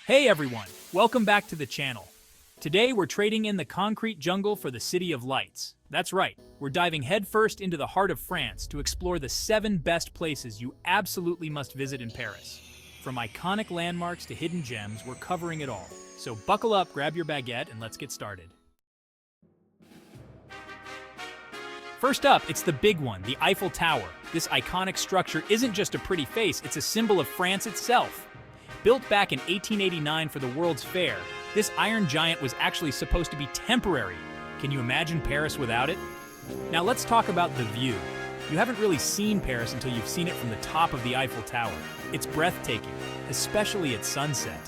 Hey everyone, welcome back to the channel. Today we're trading in the concrete jungle for the City of Lights. That's right, we're diving headfirst into the heart of France to explore the 7 best places you absolutely must visit in Paris. From iconic landmarks to hidden gems, we're covering it all. So buckle up, grab your baguette, and let's get started. First up, it's the big one, the Eiffel Tower. This iconic structure isn't just a pretty face, it's a symbol of France itself. Built back in 1889 for the World's Fair, this iron giant was actually supposed to be temporary. Can you imagine Paris without it? Now let's talk about the view. You haven't really seen Paris until you've seen it from the top of the Eiffel Tower. It's breathtaking, especially at sunset.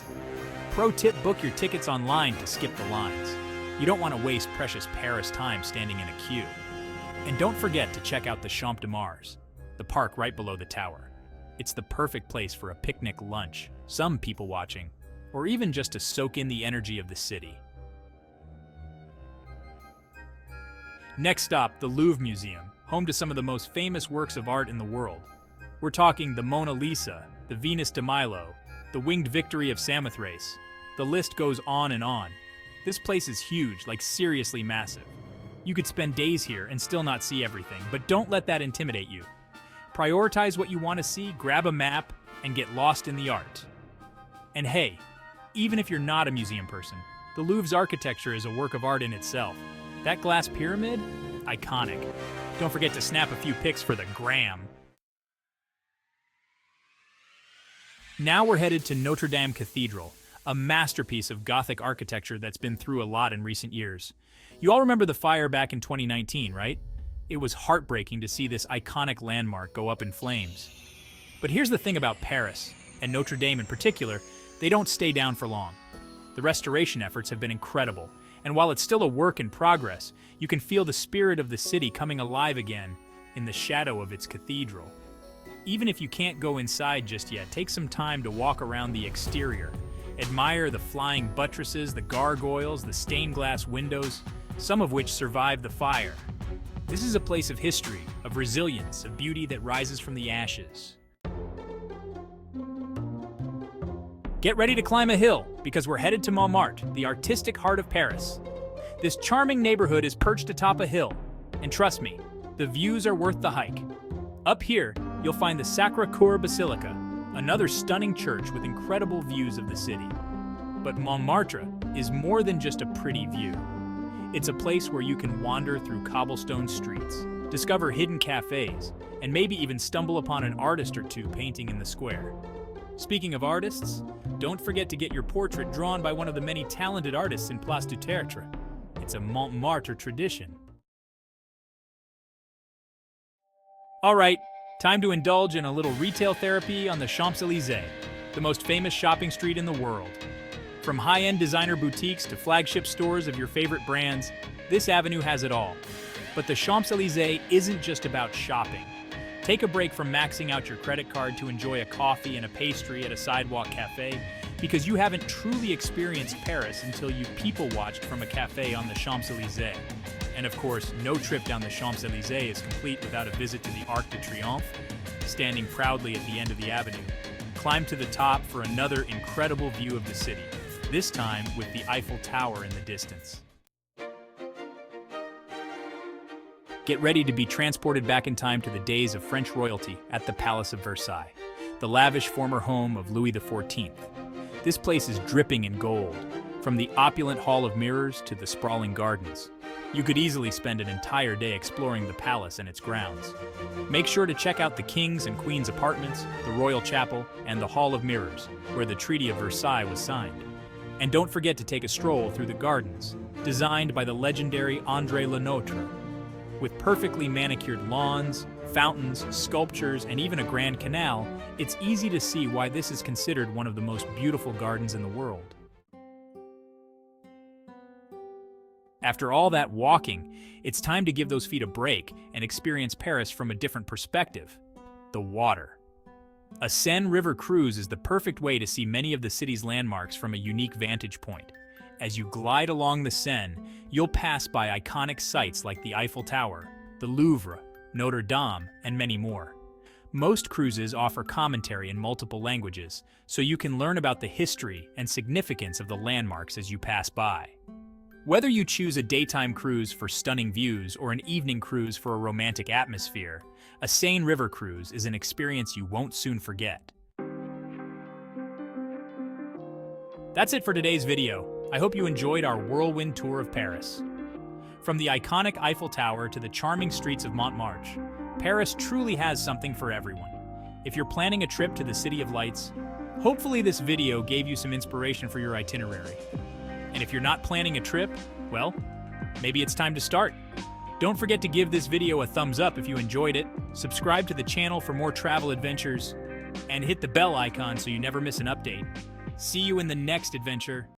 Pro tip, book your tickets online to skip the lines. You don't want to waste precious Paris time standing in a queue. And don't forget to check out the Champ de Mars, the park right below the tower. It's the perfect place for a picnic lunch, some people watching, or even just to soak in the energy of the city. Next stop, the Louvre Museum, home to some of the most famous works of art in the world. We're talking the Mona Lisa, the Venus de Milo, the Winged Victory of Samothrace. The list goes on and on. This place is huge, like seriously massive. You could spend days here and still not see everything, but don't let that intimidate you. Prioritize what you want to see, grab a map, and get lost in the art. And hey, even if you're not a museum person, the Louvre's architecture is a work of art in itself. That glass pyramid? Iconic. Don't forget to snap a few pics for the gram. Now we're headed to Notre Dame Cathedral, a masterpiece of Gothic architecture that's been through a lot in recent years. You all remember the fire back in 2019, right? It was heartbreaking to see this iconic landmark go up in flames. But here's the thing about Paris, and Notre Dame in particular, they don't stay down for long. The restoration efforts have been incredible, and while it's still a work in progress, you can feel the spirit of the city coming alive again in the shadow of its cathedral. Even if you can't go inside just yet, take some time to walk around the exterior. Admire the flying buttresses, the gargoyles, the stained glass windows, some of which survived the fire. This is a place of history, of resilience, of beauty that rises from the ashes. Get ready to climb a hill, because we're headed to Montmartre, the artistic heart of Paris. This charming neighborhood is perched atop a hill, and trust me, the views are worth the hike. Up here, you'll find the Sacré-Cœur Basilica, another stunning church with incredible views of the city. But Montmartre is more than just a pretty view. It's a place where you can wander through cobblestone streets, discover hidden cafes, and maybe even stumble upon an artist or two painting in the square. Speaking of artists, don't forget to get your portrait drawn by one of the many talented artists in Place du Tertre. It's a Montmartre tradition. All right, time to indulge in a little retail therapy on the Champs-Élysées, the most famous shopping street in the world. From high-end designer boutiques to flagship stores of your favorite brands, this avenue has it all. But the Champs-Élysées isn't just about shopping. Take a break from maxing out your credit card to enjoy a coffee and a pastry at a sidewalk cafe, because you haven't truly experienced Paris until you people-watched from a cafe on the Champs-Élysées. And of course, no trip down the Champs-Élysées is complete without a visit to the Arc de Triomphe. Standing proudly at the end of the avenue, climb to the top for another incredible view of the city, this time with the Eiffel Tower in the distance. Get ready to be transported back in time to the days of French royalty at the Palace of Versailles, the lavish former home of Louis XIV. This place is dripping in gold, from the opulent Hall of Mirrors to the sprawling gardens. You could easily spend an entire day exploring the palace and its grounds. Make sure to check out the King's and Queen's apartments, the Royal Chapel, and the Hall of Mirrors, where the Treaty of Versailles was signed. And don't forget to take a stroll through the gardens, designed by the legendary André Le Nôtre. With perfectly manicured lawns, fountains, sculptures, and even a grand canal, it's easy to see why this is considered one of the most beautiful gardens in the world. After all that walking, it's time to give those feet a break and experience Paris from a different perspective: the water. A Seine River cruise is the perfect way to see many of the city's landmarks from a unique vantage point. As you glide along the Seine, you'll pass by iconic sites like the Eiffel Tower, the Louvre, Notre Dame, and many more. Most cruises offer commentary in multiple languages, so you can learn about the history and significance of the landmarks as you pass by. Whether you choose a daytime cruise for stunning views or an evening cruise for a romantic atmosphere, a Seine River cruise is an experience you won't soon forget. That's it for today's video. I hope you enjoyed our whirlwind tour of Paris. From the iconic Eiffel Tower to the charming streets of Montmartre, Paris truly has something for everyone. If you're planning a trip to the City of Lights, hopefully this video gave you some inspiration for your itinerary. And if you're not planning a trip, well, maybe it's time to start. Don't forget to give this video a thumbs up if you enjoyed it, subscribe to the channel for more travel adventures, and hit the bell icon so you never miss an update. See you in the next adventure.